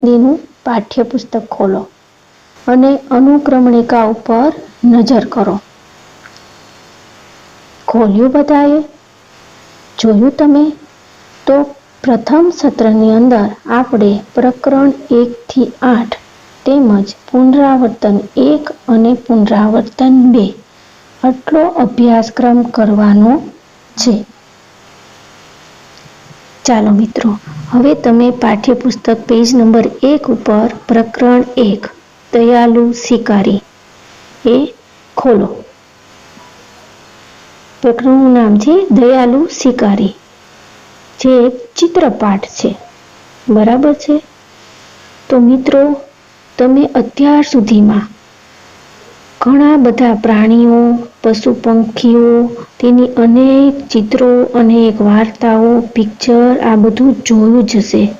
हिंदीનું પાઠ્યપુસ્તક ખોલો અને અનુક્રમણિકા ઉપર નજર કરો. ખોલ્યું બધાએ? જોયું તમે? તો પ્રથમ સત્રની અંદર આપણે પ્રકરણ 1 થી 8 તેમજ પુનરાવર્તન 1 અને પુનરાવર્તન 2 આટલો અભ્યાસક્રમ કરવાનો છે. ચાલો મિત્રો, હવે તમે પાઠ્યપુસ્તક પેજ નંબર 1 ઉપર પ્રકરણ 1 દયાલુ શિકારી એ ખોલો. પ્રકરણનું નામ છે દયાલુ શિકારી, જે એક ચિત્રપાઠ છે. બરાબર છે? તો મિત્રો, તમે અત્યાર સુધીમાં ઘણા બધા પ્રાણીઓ, પશુ પંખીઓ, તેની અનેક ચિત્રો, અનેક વાર્તાઓ, પિક્ચર આ બધું જોયું જ હશે.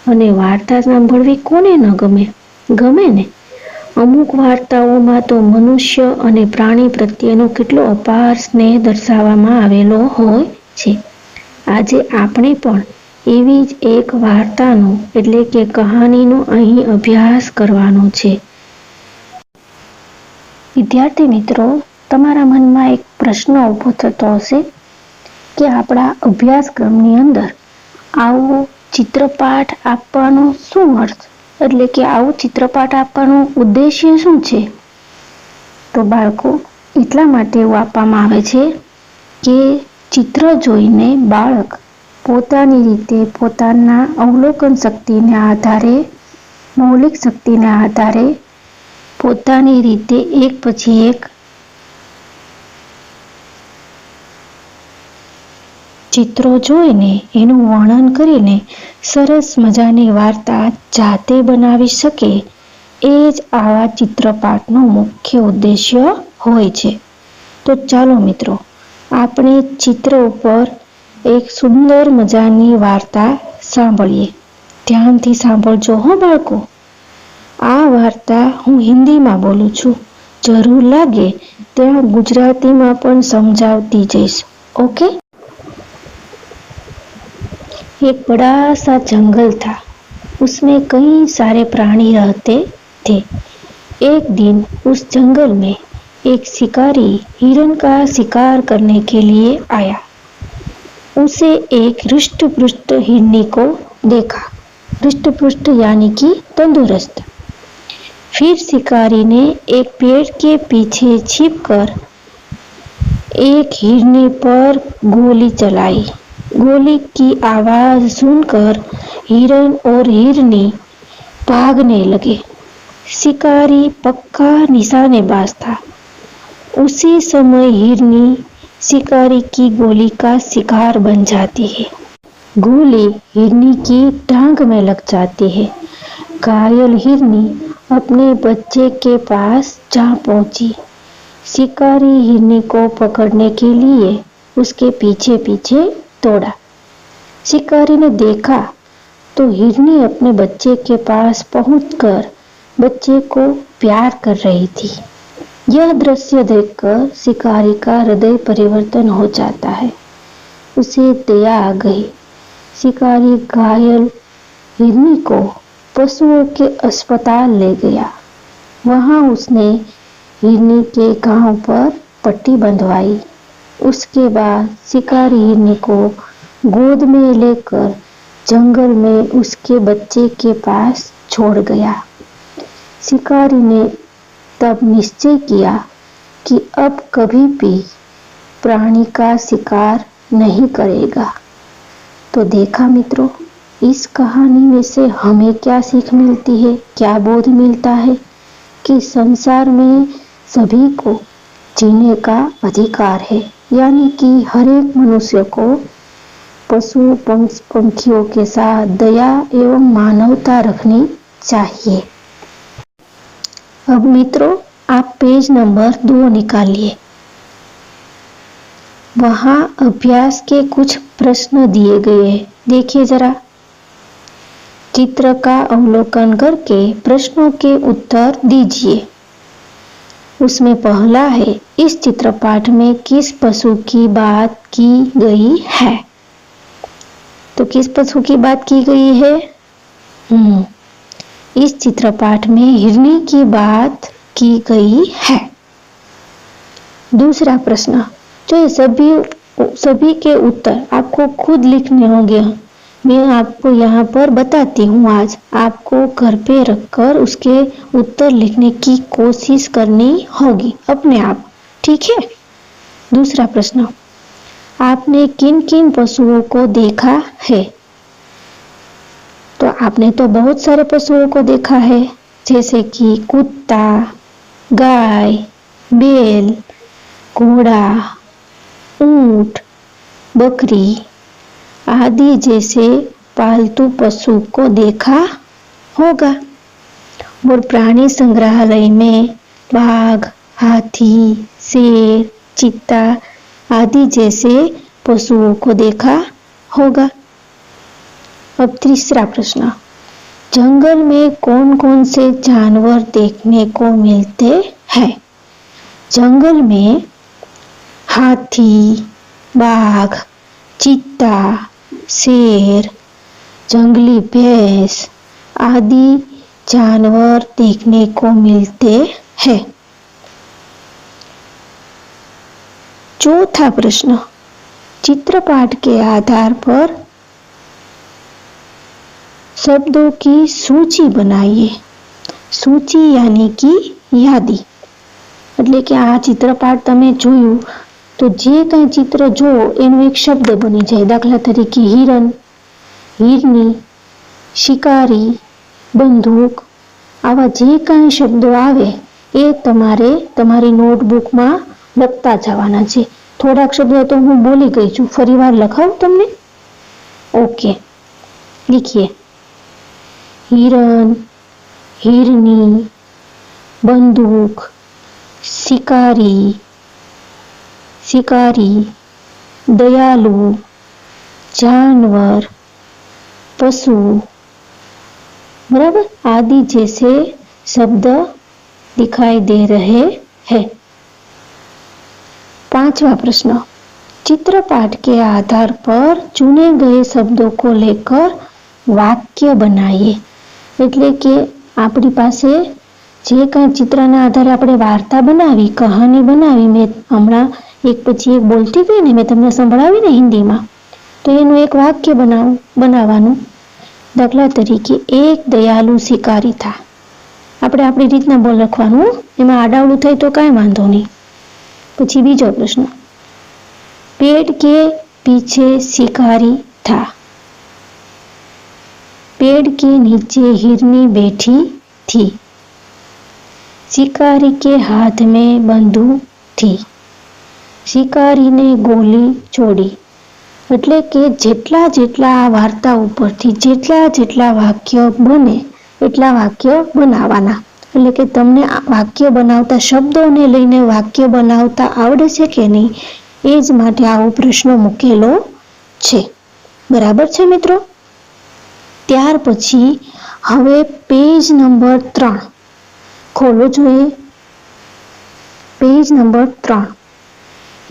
અને વાર્તા સાંભળવી કોને ન ગમે? ગમે ને? અમુક વાર્તાઓમાં તો મનુષ્ય અને પ્રાણી પ્રત્યેનો કેટલો અપાર સ્નેહ દર્શાવવામાં આવેલો હોય છે. આજે આપણે પણ એવી જ એક વાર્તાનો એટલે કે કહાનીનો અહીં અભ્યાસ કરવાનો છે. વિદ્યાર્થી મિત્રો, તમારા મનમાં એક પ્રશ્ન ઊભો થતો હશે કે આપણા અભ્યાસક્રમની અંદર આવો ચિત્રપાઠ આપવાનો શું અર્થ? એટલે કે આવું ચિત્રપાઠ આપવાનો ઉદ્દેશ્ય શું છે? તો બાળકો, એટલા માટે એવું આપવામાં આવે છે કે ચિત્ર જોઈને બાળક પોતાની રીતે પોતાના અવલોકન શક્તિને આધારે, મૌલિક શક્તિને આધારે પોતાની રીતે એક પછી એક ચિત્રો જોઈને એનું વર્ણન કરીને સરસ મજાની વાર્તા જાતે બનાવી શકે, એ જ આવા ચિત્રપાઠનો મુખ્ય ઉદ્દેશ્ય હોય છે. તો ચાલો મિત્રો, આપણે ચિત્ર ઉપર એક સુંદર મજાની વાર્તા સાંભળીએ. ધ્યાનથી સાંભળજો હો બાળકો. આ વાર્તા હું હિન્દીમાં બોલું છું. જરૂર લાગે ત્યાં ગુજરાતીમાં પણ સમજાવતી જઈશ. ओके? एक बड़ा सा जंगल था, उसमें कई सारे प्राणी रहते थे. एक दिन उस जंगल में एक शिकारी हिरण का शिकार करने के लिए आया. उसे एक हृष्ट-पुष्ट हिरनी को देखा. हृष्ट-पुष्ट यानी कि तंदुरुस्त. फिर शिकारी ने एक पेड़ के पीछे छिपकर एक हिरनी पर गोली चलाई. गोली की आवाज सुनकर हिरण और हिरनी भागने लगे. शिकारी पक्का निशानेबाज था. उसी समय हिरनी शिकारी की गोली का शिकार बन जाती है. गोली हिरनी की टांग में लग जाती है. घायल हिरनी अपने बच्चे के पास जा पहुंची. शिकारी हिरनी को पकड़ने के लिए उसके पीछे पीछे दौड़ा. शिकारी ने देखा तो हिरनी अपने बच्चे के पास पहुंचकर बच्चे को प्यार कर रही थी. यह दृश्य देखकर शिकारी का हृदय परिवर्तन हो जाता है. उसे दया आ गई. शिकारी घायल हिरनी को पशुओं के अस्पताल ले गया. वहां उसने हिरनी के घाव पर पट्टी बंधवाई. उसके बाद शिकारी हिरनी को गोद में लेकर जंगल में उसके बच्चे के पास छोड़ गया. शिकारी ने तब निश्चय किया कि अब कभी भी प्राणी का शिकार नहीं करेगा. तो देखा मित्रों, इस कहानी में से हमें क्या सीख मिलती है, क्या बोध मिलता है कि संसार में सभी को जीने का अधिकार है. यानी कि हर एक मनुष्य को पशु पंखियों के साथ दया एवं मानवता रखनी चाहिए. अब मित्रों, आप पेज नंबर 2 निकालिए. वहां अभ्यास के कुछ प्रश्न दिए गए हैं. देखिए जरा. चित्र का अवलोकन करके प्रश्नों के उत्तर दीजिए. उसमें पहला है, इस चित्रपाठ में किस पशु की बात की गई है? तो किस पशु की बात की गई है? इस चित्रपाठ में हिरनी की बात की गई है। दूसरा प्रश्न, जो ये सभी के उत्तर आपको खुद लिखने होंगे। मैं आपको यहाँ पर बताती हूँ। आज आपको घर पे रखकर उसके उत्तर लिखने की कोशिश करनी होगी अपने आप, ठीक है। दूसरा प्रश्न, आपने किन किन पशुओं को देखा है? तो आपने तो बहुत सारे पशुओं को देखा है, जैसे कि कुत्ता, गाय, बैल, घोड़ा, ऊंट, बकरी आदि जैसे पालतू पशु को देखा होगा। और प्राणी संग्रहालय में बाघ, हाथी, शेर, चीता आदि जैसे पशुओं को देखा होगा। अब तीसरा प्रश्न, जंगल में कौन कौन से जानवर देखने को मिलते हैं? जंगल में हाथी, बाघ, चीता, शेर, जंगली भैंस आदि जानवर देखने को मिलते हैं। चौथा प्रश्न, चित्रपाठ के आधार पर शब्दों की सूची बनाइए। सूची यानी कि યાદી, એટલે કે આ ચિત્રપાઠ તમે જોયું તો જે કંઈ ચિત્ર જો એનો એક શબ્દ બની જાય. દાખલા તરીકે હિરણ, હિરની, શિકારી, બંદૂક, આવા જે કાંઈ શબ્દો આવે એ તમારે તમારી નોટબુકમાં લખતા જવાના છે. થોડાક શબ્દો તો હું બોલી ગઈ છું, ફરીવાર લખાવું તમને? ઓકે, लिखिए. हिरण, हिरनी, बंदूक, शिकारी, शिकारी, दयालु, जानवर, पशु, बराबर आदि जैसे शब्द दिखाई दे रहे हैं. पांचवा प्रश्न, चित्रपाठ के आधार पर चुने गए शब्दों को लेकर वाक्य बनाइए. એટલે કે આપણી પાસે જે કાંઈ ચિત્રના આધારે આપણે વાર્તા બનાવી, કહાની બનાવી, મેં હમણાં એક પછી એક બોલતી ગઈ ને, મેં તમને સંભળાવી ને હિન્દીમાં, તો એનું એક વાક્ય બનાવવાનું. દાખલા તરીકે એક દયાલુ શિકારી થા. આપણે આપણી રીતના બોલ લખવાનું, એમાં આડાવડું થાય તો કાંઈ વાંધો નહીં. પછી બીજો પ્રશ્ન, पेड़ के पीछे शिकारी था. पेड़ के नीचे हिरनी बैठी थी. शिकारी के हाथ में बंदूक थी. शिकारी ने गोली छोड़ी. એટલે કે જેટલા જેટલા આ વાર્તા ઉપરથી જેટલા વાક્ય બને એટલા વાક્ય બનાવવાના. એટલે કે તમને વાક્ય બનાવતા, શબ્દોને લઈને વાક્ય બનાવતા આવડે છે કે નહીં, એ જ માટે આવો પ્રશ્ન મૂકેલો છે. બરાબર છે મિત્રો? ત્યાર પછી હવે પેજ નંબર 3 ખોલો જોઈએ. પેજ નંબર 3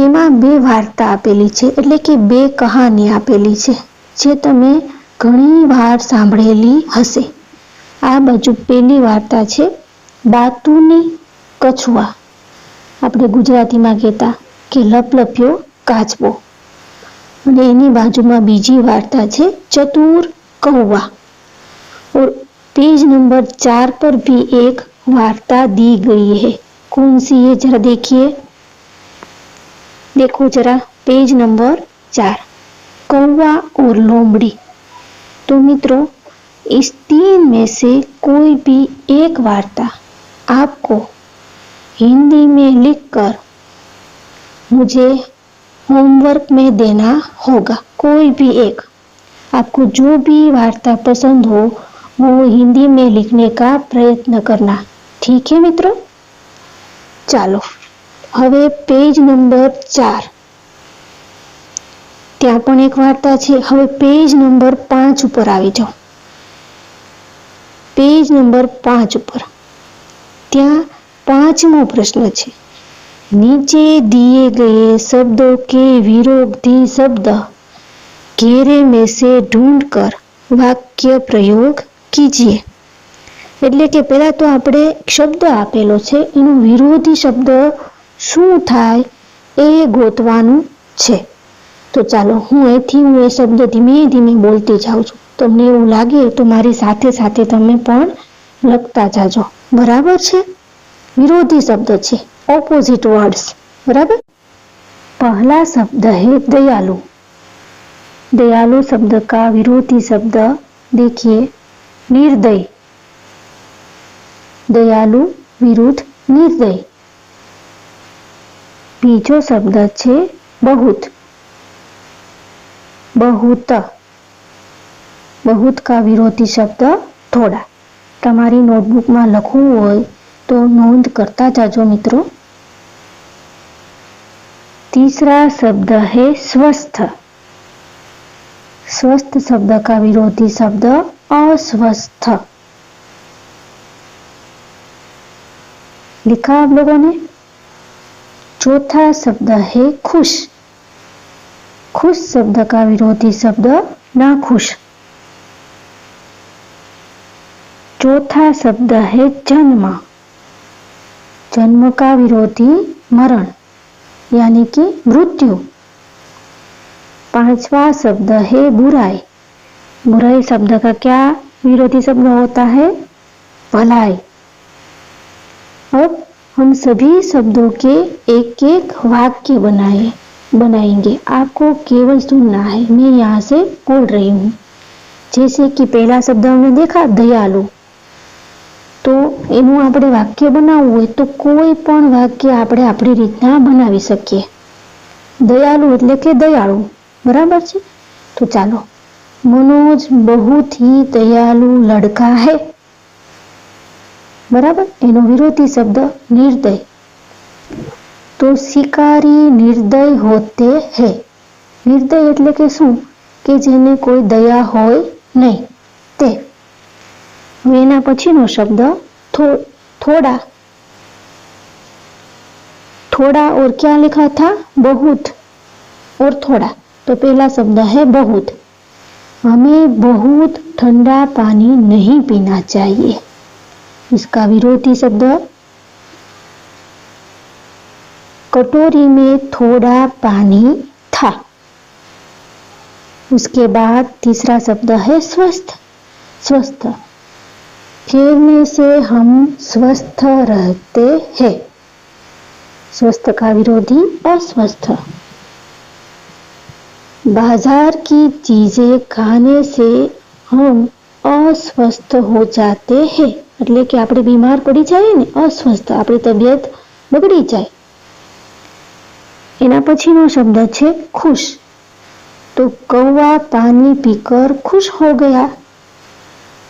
એમાં 2 વાર્તા આપેલી છે, એટલે કે 2 કહાની આપેલી છે, જે તમે ઘણી વાર સાંભળેલી હશે. આ બાજુ પહેલી વાર્તા છે બાતુની કછુઆ. આપણે ગુજરાતીમાં કહેતા કે લપલપ્યો કાચબો. અને એની બાજુમાં બીજી વાર્તા છે ચતુર कौवा. और पेज नंबर 4 पर भी एक वार्ता दी गई है. कौन सी है जरा देखिए, देखो जरा पेज नंबर 4, कौवा और लोमड़ी. तो मित्रों, इस 3 में से कोई भी एक वार्ता आपको हिंदी में लिखकर मुझे होमवर्क में देना होगा. कोई भी एक, आपको जो भी वार्ता पसंद हो वो हिंदी में लिखने का प्रयत्न करना. ठीक है मित्रों? ચાલો હવે પેજ નંબર 4, ત્યાં પણ એક વાર્તા છે. હવે પેજ નંબર 5 ઉપર આવી જાઓ. પેજ નંબર 5 ઉપર ત્યાં 5મો પ્રશ્ન છે. नीचे दिए गए शब्दों के विरोधी शब्द घेरे में से ढूंढकर वाक्य प्रयोग कीजिए. એટલે કે પહેલા તો આપણે શબ્દ આપેલો છે, એનો વિરોધી શબ્દ શું થાય એ ગોતવાનું છે. તો ચાલો હું એ શબ્દ ધીમે ધીમે બોલતી જાઉં છું. તમને એવું લાગે તો મારી સાથે સાથે તમે પણ લખતા જાજો. બરાબર છે? विरोधी शब्द છે, ऑपोजिट वर्ड्स. बराबर. पहला शब्द है दयालु. दयालु शब्द का विरोधी शब्द देखिए निर्दय. दयालु विरुद्ध निर्दय. बीजो शब्द છે बहुत. बहुत. बहुत का विरोधी शब्द थोड़ा. તમારી નોટબુકમાં લખવું હોય तो नोंद करता जाजो मित्रों. तीसरा शब्द है स्वस्थ. स्वस्थ शब्द का विरोधी शब्द अस्वस्थ. लिखा आप लोगों ने. चौथा शब्द है खुश. खुश शब्द का विरोधी शब्द नाखुश. चौथा शब्द है जन्म. जन्म का विरोधी मरण यानी कि मृत्यु. पांचवा शब्द है बुराई. बुराई शब्द का क्या विरोधी शब्द होता है? भलाई. अब हम सभी शब्दों के एक एक वाक्य बनाएंगे. आपको केवल सुनना है. मैं यहाँ से बोल रही हूँ. जैसे कि पहला शब्द हमने देखा दयालु, तो एनु आपणे वाक्य बनावવું હોય तो कोई पण वाक्य आपणे आपणी રીતના બનાવી શકીએ. दयालु એટલે કે દયાળુ. बराबर છે? तो ચાલો. मनोज बहुत ही दयालु लड़का है. बराबर. एनो विरोधी शब्द निर्दय. तो शिकारी निर्दय होते हैं. निर्दय એટલે કે શું? કે જેને કોઈ દયા હોય નહીં તે. एना पछीनो शब्द थोड़ा. थोड़ा और क्या लिखा था? बहुत और थोड़ा. तो पहला शब्द है बहुत. हमें बहुत ठंडा पानी नहीं पीना चाहिए. इसका विरोधी शब्द कटोरी में थोड़ा पानी था. उसके बाद तीसरा शब्द है स्वस्थ. स्वस्थ. खेलने से हम स्वस्थ रहते हैं. स्वस्थ का विरोधी अस्वस्थ. बाजार की चीजें खाने से हम अस्वस्थ हो जाते हैं. એટલે કે આપણે બીમાર પડી જાય ને, अस्वस्थ, આપણી તબિયત બગડી જાય. એના પછીનો શબ્દ છે खुश. तो कौवा पानी पीकर खुश हो गया.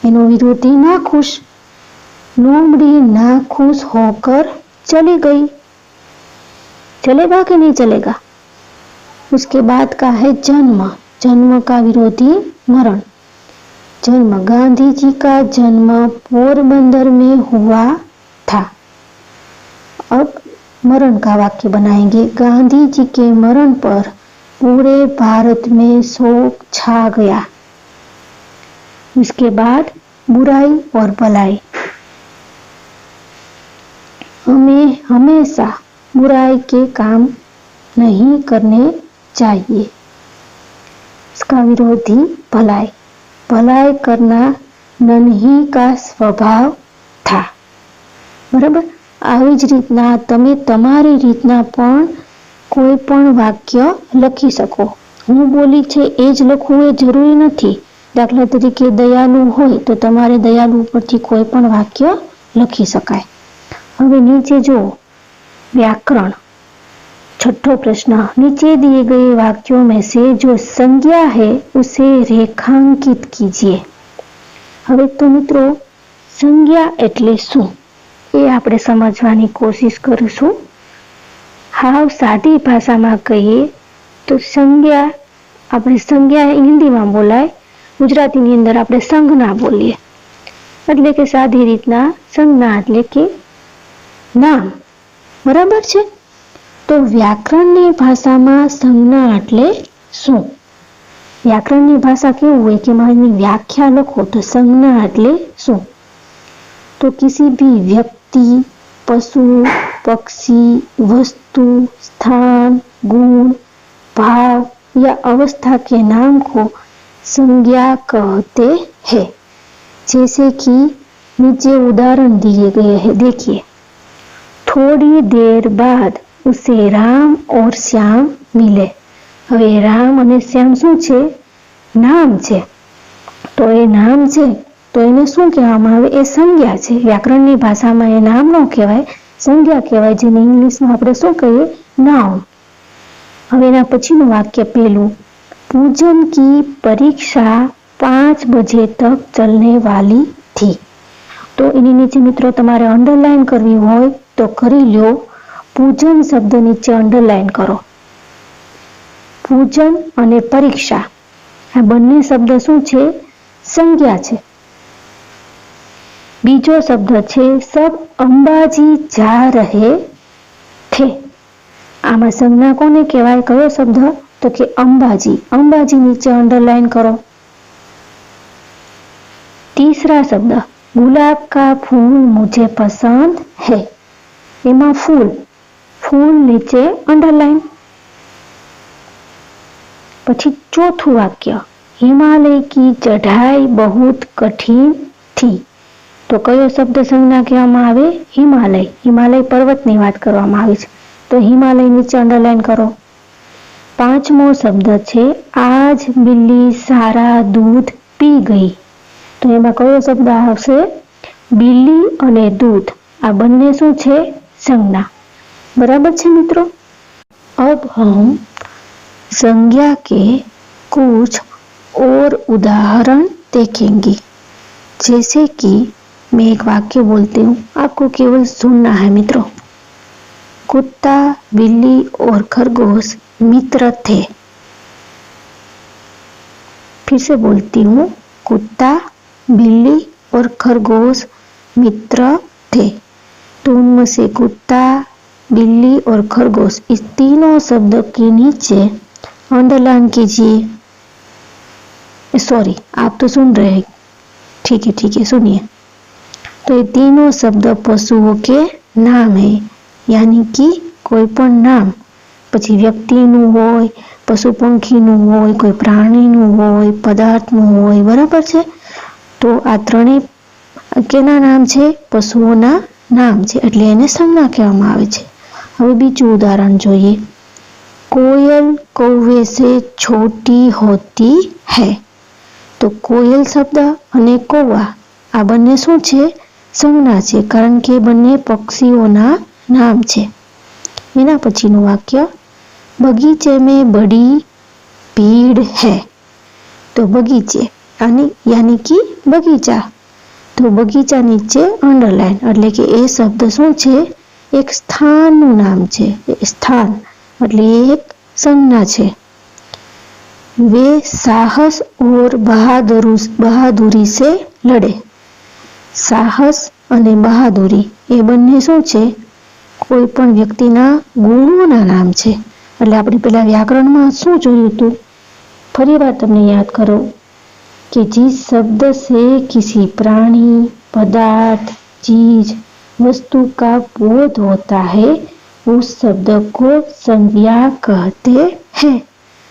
एनो विरोधी नाखुश. लोमड़ी नाखुश होकर चली गई. चलेगा कि नहीं चलेगा? उसके बाद का है जन्म. जन्म का विरोधी मरण. जन्म. गांधी जी का जन्म पोरबंदर में हुआ था. अब मरण का वाक्य बनाएंगे. गांधी जी के मरण पर पूरे भारत में शोक छा गया. उसके बाद बुराई और भलाई. हमें हमेशा बुराई के काम नहीं करने चाहिए. इसका विरोधी भलाई. भलाई करना नन्ही का स्वभाव था. बराबर. આવી જ રીતના તમે તમારી રીતના પણ કોઈ પણ વાક્ય લખી શકો. હું બોલી છે એ જ લખવું એ જરૂરી નથી. દાખલા તરીકે દયાલુ હોય તો તમારે દયાલુ ઉપરથી કોઈ પણ વાક્ય લખી શકાય. હવે નીચે જો व्याकरण. छठो प्रश्न. नीचे दिए गए वाक्यों में से जो संज्ञा है उसे रेखांकित कीजिए. હવે તો મિત્રો સંજ્ઞા એટલે શું એ આપણે સમજવાની કોશિશ કરીશું. હાવ સાદી ભાષામાં કહીએ તો સંજ્ઞા, આપણે સંજ્ઞા હિન્દીમાં બોલાય, ગુજરાતીની અંદર આપણે સંજ્ઞા બોલીએ. એટલે કે સાદી રીતના સંજ્ઞા એટલે કે નામ. બરાબર છે? તો વ્યાકરણની ભાષામાં સંજ્ઞા એટલે શું? વ્યાકરણની ભાષા કેવું હોય કે મારી વ્યાખ્યા લખો તો સંજ્ઞા એટલે શું? तो किसी भी व्यक्ति, पशु, पक्षी, वस्तु, स्थान, गुण, भाव या अवस्था के नाम को संज्ञा कहते हैं। जैसे कि नीचे उदाहरण दिए गए हैं, देखिए। थोड़ी देर बाद उसे राम और श्याम मिले। હવે રામ અને શ્યામ શું છે? નામ છે। તો એ નામ છે તો એને શું કહેવામાં આવે? એ સંજ્ઞા છે। વ્યાકરણની ભાષામાં એ નામ ન કહેવાય, સંજ્ઞા કહેવાય, જેને ઇંગ્લિશમાં આપણે શું કહીએ? નાઉન। હવે એના પછીનું વાક્ય પેલું, पूजन की परीक्षा 5 बजे तक चलने वाली थी। तो एनी नीचे मित्रों तमारे अंडरलाइन करवी होय तो करी लो। पूजन शब्द नीचे अंडरलाइन करो। पूजन अने परीक्षा आ बंने शब्द शुं छे? संज्ञा छे। बीजो शब्द छे सब अंबाजी जा रहे थे। आमां संज्ञा कोने कहेवाय? कयो शब्द? तो कि अंबाजी। अंबाजी नीचे अंडरलाइन करो। तीसरा शब्द गुलाब का फूल मुझे पसंद है। एमां फूल, फूल नीचे अंडरलाइन। पछी चौथुं वाक्य, हिमालय की चढ़ाई बहुत कठिन थी। तो कयो शब्द संज्ञा कहेवामां आवे? हिमालय। हिमालय पर्वतनी वात करवामां आवी छे तो हिमालय नीचे अंडरलाइन करो। पांचमो शब्द छे आज बिल्ली सारा दूध पी गई। तो एमां कयो शब्द आवशे? बिल्ली अने दूध आ बंने शुं छे? संज्ञा। बराबर छे मित्रों। अब हम संज्ञा के कुछ और उदाहरण देखेंगे। जैसे कि मैं एक वाक्य बोलती हूँ, आपको केवल सुनना है मित्रों। कुत्ता, बिल्ली और खरगोश मित्र थे। फिर से बोलती हूँ, कुत्ता, बिल्ली और खरगोश मित्र थे। तो उनमें से कुत्ता, बिल्ली और खरगोश इस तीनों शब्दों के नीचे अंडरलाइन कीजिए। सॉरी, आप तो सुन रहे हैं, ठीक है, सुनिए। तो ये तीनों शब्द पशुओं के नाम है, यानी कि कोई पण नाम, પછી વ્યક્તિનું હોય, પશુ પંખીનું હોય, કોઈ પ્રાણીનું હોય, પદાર્થનું હોય, બરાબર છે? તો આ ત્રણેય કેના નામ છે? પશુઓના નામ છે, એટલે એને સંજ્ઞા કહેવામાં આવે છે। હવે બીજું ઉદાહરણ જોઈએ। कोयल कौवे से छोटी होती है। तो कोयल शब्द અને कौवा આ બંને શું છે? સંજ્ઞા છે, કારણ કે બંને પક્ષીઓના નામ છે। એના પછીનું વાક્ય, बगीचे में बड़ी भीड़ है। तो बगीचे यानी कि बगीचा। तो बगीचा नीचे अंडरलाइन, એટલે કે એ શબ્દ શું છે? એક સ્થાનનું નામ છે। સ્થાન એટલે એક સંજ્ઞા છે। वे साहस और बहादुरी से लड़े। साहस અને બહાદુરી એ બંને શું છે? કોઈ પણ વ્યક્તિના ગુણોના નામ છે। એટલે આપણે પેલા વ્યાકરણમાં શું જોયું હતું? ફરીવાર તમને યાદ કરો कि जिस शब्द से किसी प्राणी, पदार्थ, चीज, वस्तु का बोध होता है उस शब्द को संज्ञा कहते हैं।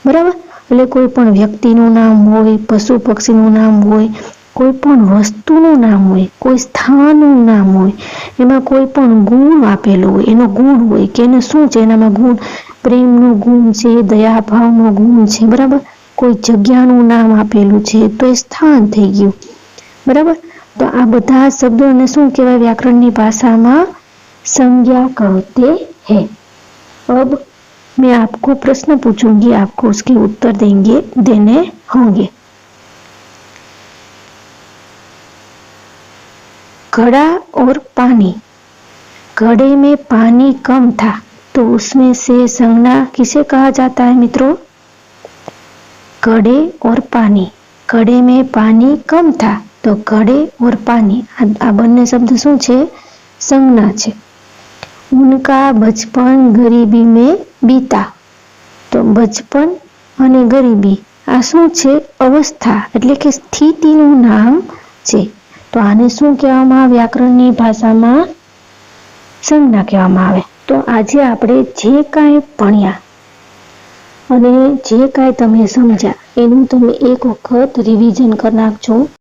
बराबर? એટલે કોઈ પણ વ્યક્તિનું નામ હોય, પશુ પક્ષીનું નામ હોય, કોઈ પણ વસ્તુનું નામ હોય, કોઈ સ્થાનનું નામ હોય, એમાં કોઈ પણ ગુણ આપેલો હોય, એનો ગુણ હોય કે એને શું છે? એનામાં ગુણ પ્રેમનો ગુણ છે, દયાભાવનો ગુણ છે, બરાબર? કોઈ જગ્યાનું નામ આપેલું છે તો એ સ્થાન થઈ ગયું। બરાબર? તો આ બધા શબ્દોને શું કહેવાય વ્યાકરણની ભાષામાં? संज्ञा कहते हैं। अब मैं आपको प्रश्न पूछूंगी, आपको उसके उत्तर देने होंगे। घड़ा और पानी। घड़े में पानी कम था तो उसमें से संज्ञा किसे कहा जाता है मित्रों? घड़े और पानी। घड़े में पानी कम था तो घड़े और पानी आ बन्ने शब्द शुं छे? संज्ञा छे। उनका बचपन गरीबी में बीता। तो बचपन अने गरीबी आ शुं छे? अवस्था एटले के स्थितिनुं नाम छे। તો આને શું કહેવામાં આવે? વ્યાકરણની ભાષામાં સંજ્ઞા કહેવામાં આવે. તો આજે આપણે જે કાંઈ ભણ્યા અને જે કાંઈ તમે સમજ્યા એનું તમે એક વખત રિવિઝન કરી નાખજો.